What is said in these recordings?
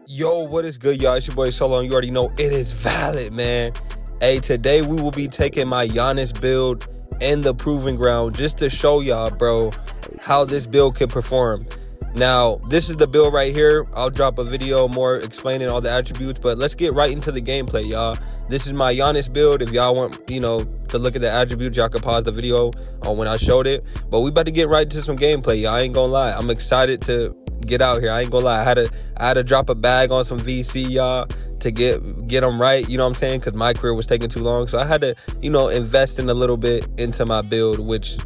Yo, what is good, y'all? It's your boy Solo, and you already know it is valid, man. Hey, today we will be taking my Giannis build in the proving ground just to show y'all, bro, how this build can perform. Now, this is the build right here. I'll drop a video more explaining all the attributes, but let's get right into the gameplay, y'all. This is my Giannis build. If y'all want, to look at the attributes, y'all can pause the video on when I showed it. But we about to get right into some gameplay, y'all. I ain't gonna lie. I'm excited to get out here. I ain't gonna lie. I had to drop a bag on some VC, y'all, to get them right, you know what I'm saying? Because my career was taking too long. So I had to, invest in a little bit into my build, which,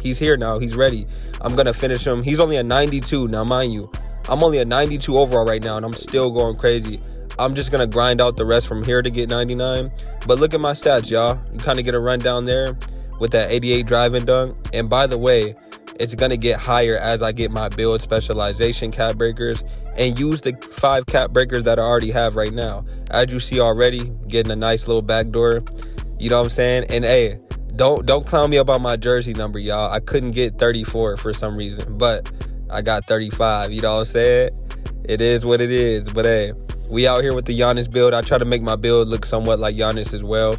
he's here now. He's ready. I'm going to finish him. He's only a 92. Now, mind you, I'm only a 92 overall right now, and I'm still going crazy. I'm just going to grind out the rest from here to get 99. But look at my stats, y'all. You kind of get a rundown there with that 88 drive and dunk. And by the way, it's going to get higher as I get my build specialization cap breakers and use the 5 cap breakers that I already have right now. As you see already, getting a nice little backdoor. You know what I'm saying? And hey, don't clown me about my jersey number, y'all. I couldn't get 34 for some reason, but I got 35. You know what I'm saying? It is what it is. But hey, we out here with the Giannis build. I try to make my build look somewhat like Giannis as well.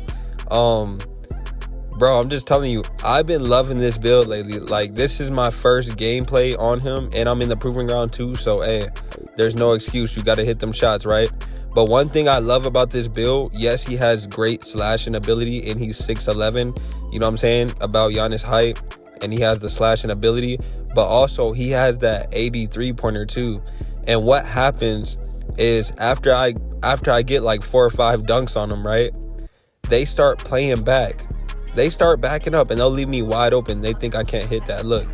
Bro, I'm just telling you, I've been loving this build lately. Like, this is my first gameplay on him, and I'm in the proving ground too. So, hey, there's no excuse. You got to hit them shots, right? But one thing I love about this build, yes, he has great slashing ability, and he's 6'11". You know what I'm saying? About Giannis' height, and he has the slashing ability. But also, he has that 83-pointer too. And what happens is after I get like 4 or 5 dunks on him, right? They start playing back. They start backing up and they'll leave me wide open. They think I can't hit that. Look,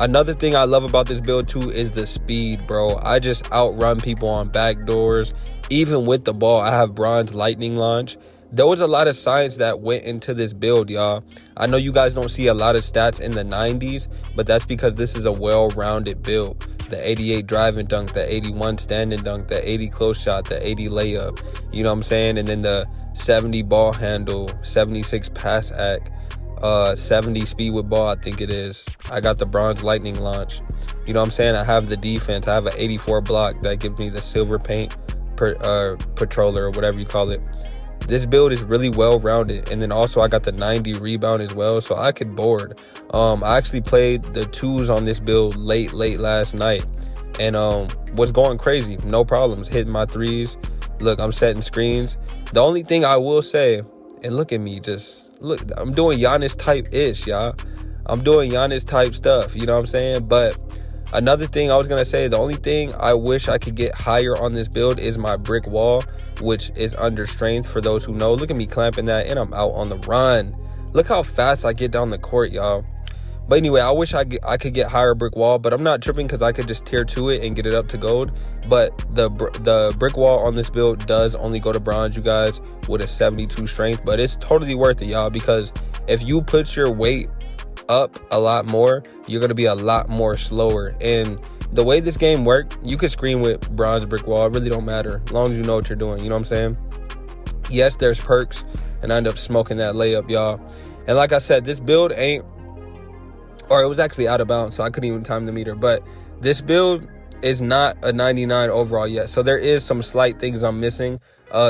another thing I love about this build too is the speed, bro. I just outrun people on backdoors. Even with the ball, I have bronze lightning launch. There was a lot of science that went into this build, y'all. I know you guys don't see a lot of stats in the 90s, but that's because this is a well-rounded build. The 88 drive and dunk, the 81 stand and dunk, the 80 close shot, the 80 layup. You know what I'm saying? And then the 70 ball handle, 76 pass act, 70 speed with ball, I think it is. I got the bronze lightning launch. You know what I'm saying? I have the defense. I have an 84 block that gives me the silver paint patroller or whatever you call it. This build is really well rounded. And then also I got the 90 rebound as well, so I could board. I actually played the 2s on this build late last night and was going crazy. No problems, hitting my 3s. Look, I'm setting screens. The only thing I will say, and look at me, just look, I'm doing Giannis type ish, y'all. I'm doing Giannis type stuff, you know what I'm saying? But another thing I was going to say, the only thing I wish I could get higher on this build is my brick wall, which is under strength for those who know. Look at me clamping that, and I'm out on the run. Look how fast I get down the court, y'all. But anyway, I wish I could get higher brick wall, but I'm not tripping because I could just tier 2 it and get it up to gold. But the brick wall on this build does only go to bronze, you guys, with a 72 strength. But it's totally worth it, y'all, because if you put your weight up a lot more, you're going to be a lot more slower. And the way this game worked, you could screen with bronze brick wall. It really don't matter as long as you know what you're doing. You know what I'm saying? Yes, there's perks, and I end up smoking that layup, y'all. And like I said, this build ain't, or it was actually out of bounds, so I couldn't even time the meter. But this build is not a 99 overall yet. So there is some slight things I'm missing,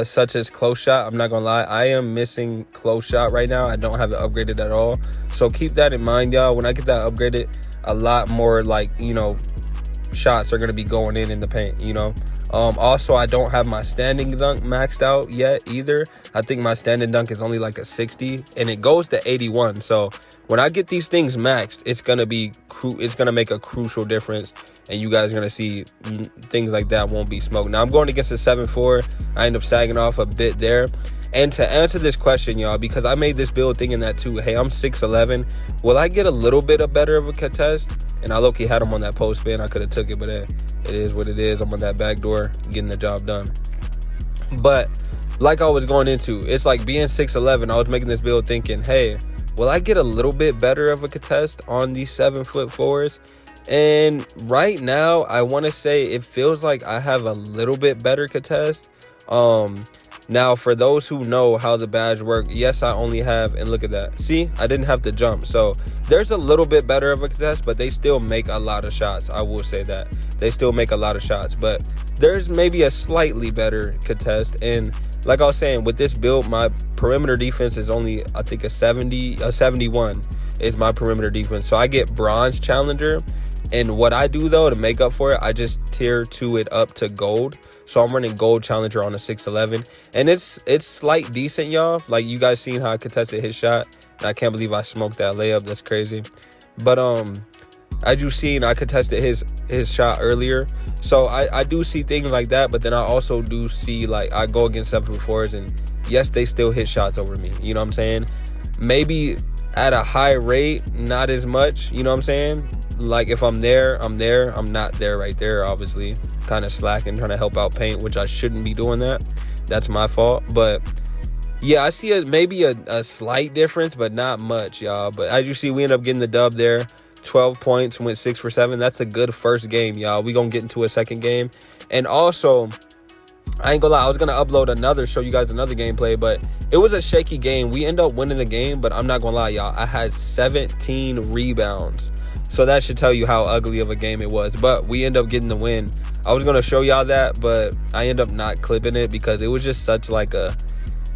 such as close shot. I'm not going to lie. I am missing close shot right now. I don't have it upgraded at all. So keep that in mind, y'all. When I get that upgraded, a lot more, shots are going to be going in the paint, Also, I don't have my standing dunk maxed out yet either. I think my standing dunk is only like a 60, and it goes to 81. So when I get these things maxed, it's going to make a crucial difference, and you guys are going to see things like that won't be smoked. Now, I'm going against a 7'4". I end up sagging off a bit there. And to answer this question, y'all, because I made this build thinking that too, hey, I'm 6'11". Will I get a little bit better of a contest? And I low-key had him on that post spin. I could have took it, but it is what it is. I'm on that back door getting the job done. But like I was going into, it's like being 6'11", I was making this build thinking, hey, will I get a little bit better of a contest on these 7'4"s? And right now, I want to say it feels like I have a little bit better contest. Now, for those who know how the badge work, yes, I only have, and look at that. See, I didn't have to jump. So there's a little bit better of a contest, but they still make a lot of shots. I will say that. They still make a lot of shots. But there's maybe a slightly better contest. And like I was saying, with this build, my perimeter defense is only, I think, a 71 is my perimeter defense. So I get bronze challenger. And what I do, though, to make up for it, I just tier 2 it up to gold. So I'm running gold challenger on a 6'11". And it's slight decent, y'all. Like, you guys seen how I contested his shot. And I can't believe I smoked that layup. That's crazy. But as you seen, I contested his shot earlier. So I do see things like that. But then I also do see, like, I go against 7'4"s. And yes, they still hit shots over me. You know what I'm saying? Maybe at a high rate, not as much. You know what I'm saying? Like, if I'm there, I'm there. I'm not there right there, obviously. Kind of slacking, trying to help out paint, which I shouldn't be doing that. That's my fault. But, yeah, I see maybe a slight difference, but not much, y'all. But as you see, we end up getting the dub there. 12 points, went 6 for 7. That's a good first game, y'all. We gonna get into a second game. And also, I ain't gonna lie, I was gonna upload show you guys another gameplay, but it was a shaky game. We end up winning the game, but I'm not gonna lie, y'all. I had 17 rebounds. So that should tell you how ugly of a game it was. But we end up getting the win. I was going to show y'all that, but I end up not clipping it because it was just such like a...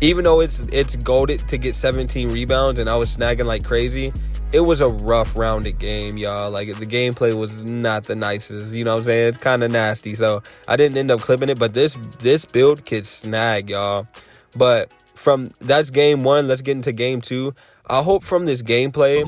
Even though it's goated to get 17 rebounds and I was snagging like crazy, it was a rough rounded game, y'all. Like, the gameplay was not the nicest. You know what I'm saying? It's kind of nasty. So I didn't end up clipping it. But this build could snag, y'all. But that's game 1. Let's get into game 2. I hope from this gameplay,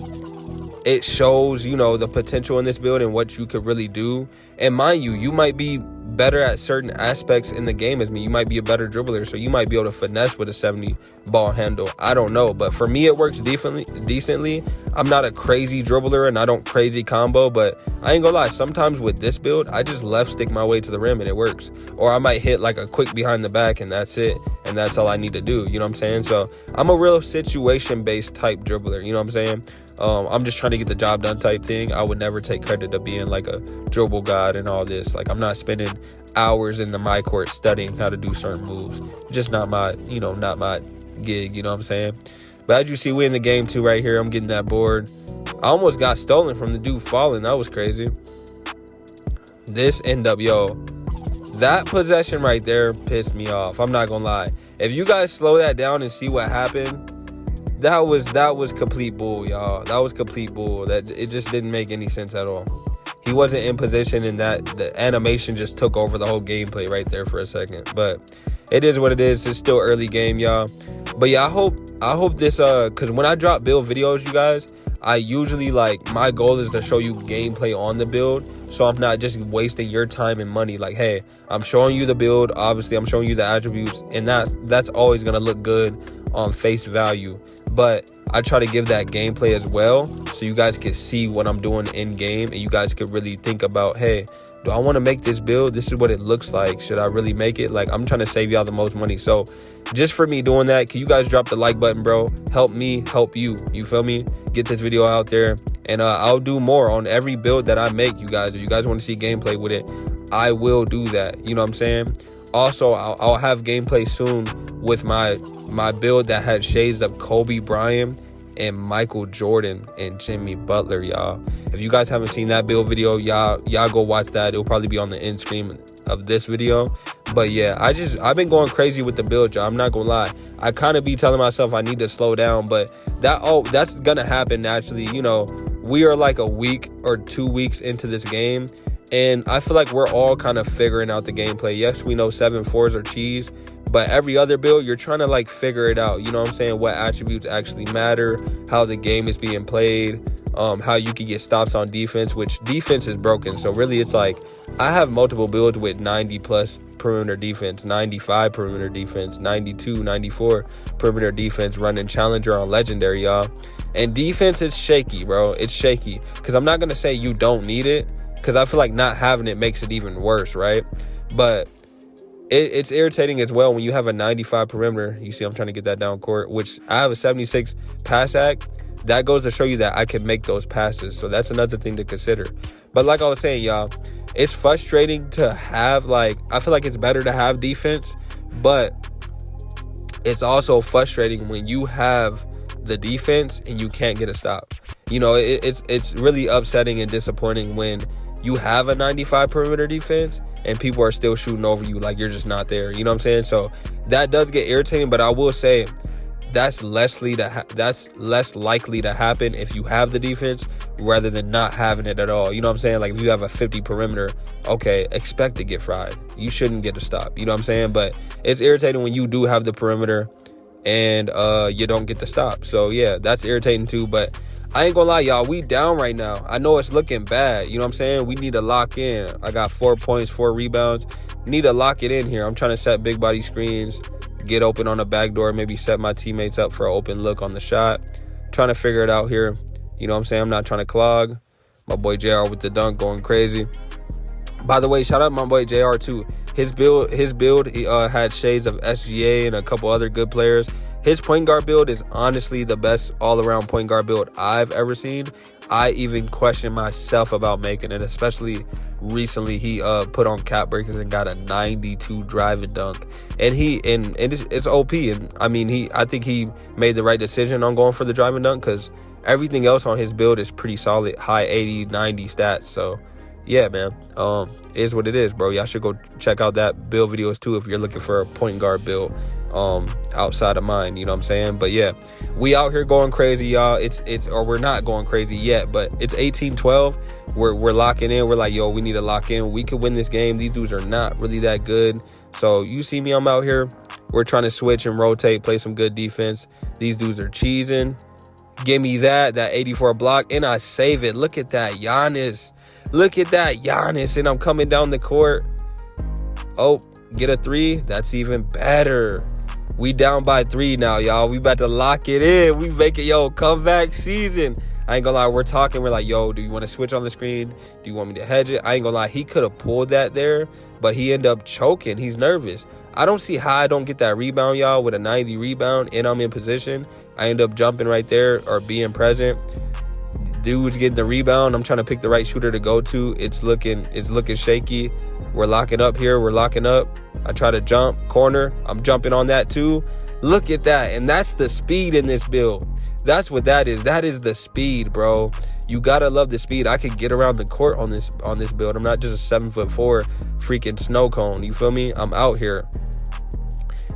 it shows, you know, the potential in this build and what you could really do. And mind you, you might be better at certain aspects in the game as me. You might be a better dribbler, so you might be able to finesse with a 70 ball handle. I don't know, but for me, it works decently. I'm not a crazy dribbler and I don't crazy combo, but I ain't gonna lie, sometimes with this build, I just left stick my way to the rim and it works. Or I might hit like a quick behind the back and that's it. And that's all I need to do, you know what I'm saying? So I'm a real situation-based type dribbler, you know what I'm saying? I'm just trying to get the job done type thing. I would never take credit to being like a dribble god and all this. Like, I'm not spending hours in the my court studying how to do certain moves. Just not my gig, you know what I'm saying? But as you see, we in the game 2 right here. I'm getting that board. I almost got stolen from the dude falling. That was crazy. This end up, that possession right there pissed me off. I'm not gonna lie. If you guys slow that down and see what happened, that was complete bull, y'all. That was complete bull. That it just didn't make any sense at all. He wasn't in position, and that the animation just took over the whole gameplay right there for a second. But it is what it is. It's still early game, y'all. But yeah, I hope this because when I drop build videos, you guys, I usually, like, my goal is to show you gameplay on the build, so I'm not just wasting your time and money. Like, hey, I'm showing you the build, obviously I'm showing you the attributes, and that's always gonna look good on face value. But I try to give that gameplay as well, so you guys can see what I'm doing in game, and you guys could really think about, hey, do I want to make this build? This is what it looks like. Should I really make it? Like, I'm trying to save y'all the most money. So just for me doing that, can you guys drop the like button, bro? Help me help you. You feel me? Get this video out there. And I'll do more on every build that I make, you guys. If you guys want to see gameplay with it, I will do that. You know what I'm saying? Also, I'll have gameplay soon with my build that had shades of Kobe Bryant and Michael Jordan and Jimmy Butler, y'all. If you guys haven't seen that build video, y'all go watch that. It'll probably be on the end screen of this video. But yeah, I've been going crazy with the build, y'all. I'm not gonna lie. I kind of be telling myself I need to slow down, but that's gonna happen naturally. You know, we are like a week or 2 weeks into this game, and I feel like we're all kind of figuring out the gameplay. Yes, we know 7-4s are cheese, but every other build, you're trying to, like, figure it out. You know what I'm saying? What attributes actually matter, how the game is being played, how you can get stops on defense, which defense is broken. So really, it's like, I have multiple builds with 90+ perimeter defense, 95 perimeter defense, 92, 94 perimeter defense, running challenger on legendary, y'all. And defense is shaky, bro. It's shaky. Because I'm not going to say you don't need it, because I feel like not having it makes it even worse, right? But it's irritating as well when you have a 95 perimeter. You see, I'm trying to get that down court, which I have a 76 pass act. That goes to show you that I can make those passes. So that's another thing to consider. But like I was saying, y'all, it's frustrating to have, like, I feel like it's better to have defense, but it's also frustrating when you have the defense and you can't get a stop. You know, it's really upsetting and disappointing when you have a 95 perimeter defense and people are still shooting over you like you're just not there. You know what I'm saying? So that does get irritating, but I will say that's less likely to happen if you have the defense rather than not having it at all. You know what I'm saying? Like if you have a 50 perimeter, okay, expect to get fried. You shouldn't get a stop. You know what I'm saying? But it's irritating when you do have the perimeter and you don't get the stop. So yeah, that's irritating too. But I ain't gonna lie, y'all, we down right now. I know it's looking bad. You know what I'm saying? We need to lock in. I got 4 points, 4 rebounds. Need to lock it in here. I'm trying to set big body screens, get open on the back door, maybe set my teammates up for an open look on the shot. Trying to figure it out here. You know what I'm saying? I'm not trying to clog. My boy JR with the dunk going crazy. By the way, shout out my boy JR too. His build, he had shades of SGA and a couple other good players. His point guard build is honestly the best all-around point guard build I've ever seen. I even question myself about making it, especially recently. He put on cap breakers and got a 92 drive and dunk, and it's OP. And I mean, I think he made the right decision on going for the drive and dunk because everything else on his build is pretty solid, high 80, 90 stats. So yeah, man, is what it is, bro. Y'all should go check out that build videos too if you're looking for a point guard build outside of mine. You know what I'm saying? But yeah, we out here going crazy, y'all. Or we're not going crazy yet, but it's 18-12. We're locking in. We're like, yo, we need to lock in. We could win this game. These dudes are not really that good. So you see me, I'm out here. We're trying to switch and rotate, play some good defense. These dudes are cheesing. Give me that 84 block, and I save it. Look at that, Giannis. Look at that, Giannis. And I'm coming down the court. Oh, get a 3. That's even better. We down by 3 now, y'all. We about to lock it in. We make it, comeback season. I ain't gonna lie, we're talking. We're like, yo, do you want to switch on the screen? Do you want me to hedge it? I ain't gonna lie, he could have pulled that there, but he ended up choking. He's nervous. I don't see how I don't get that rebound, y'all, with a 90 rebound, and I'm in position. I end up jumping right there or being present. Dude's getting the rebound. I'm trying to pick the right shooter to go to. It's looking shaky. We're locking up here. We're locking up. I try to jump corner. I'm jumping on that too. Look at that. And that's the speed in this build. That's what that is. That is the speed, bro. You gotta love the speed. I could get around the court on this build. I'm not just a 7'4" freaking snow cone. You feel me? I'm out here.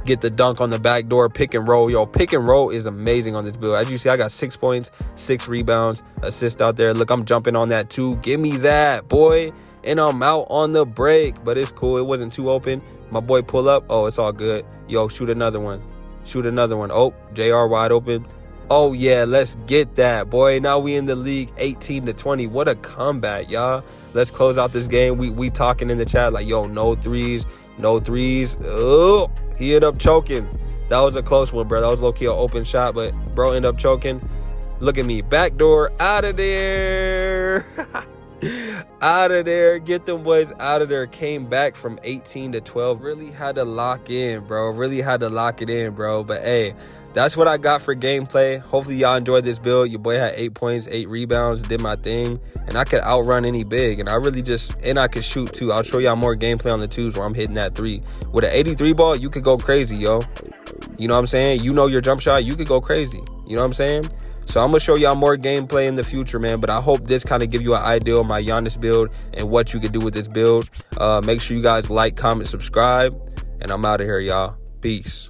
Get the dunk on the back door, pick and roll. Yo, pick and roll is amazing on this build. As you see, I got 6 points, 6 rebounds, assist out there. Look, I'm jumping on that too. Give me that, boy. And I'm out on the break, but it's cool. It wasn't too open. My boy pull up. Oh, it's all good. Yo, shoot another one. Shoot another one. Oh, JR wide open. Oh, yeah, let's get that, boy. Now we in the league 18-20. What a comeback, y'all. Let's close out this game. We talking in the chat like, yo, no threes. No threes. Oh, he ended up choking. That was a close one, bro. That was low-key an open shot, but bro ended up choking. Look at me. Backdoor. Out of there. Out of there. Get them boys out of there. Came back from 18-12. Really had to lock in, bro. Really had to lock it in, bro. But, hey, that's what I got for gameplay. Hopefully y'all enjoyed this build. Your boy had 8 points, 8 rebounds, did my thing. And I could outrun any big. And I could shoot too. I'll show y'all more gameplay on the 2s where I'm hitting that 3. With an 83 ball, you could go crazy, yo. You know what I'm saying? You know your jump shot, you could go crazy. You know what I'm saying? So I'm going to show y'all more gameplay in the future, man. But I hope this kind of give you an idea of my Giannis build and what you could do with this build. Make sure you guys like, comment, subscribe. And I'm out of here, y'all. Peace.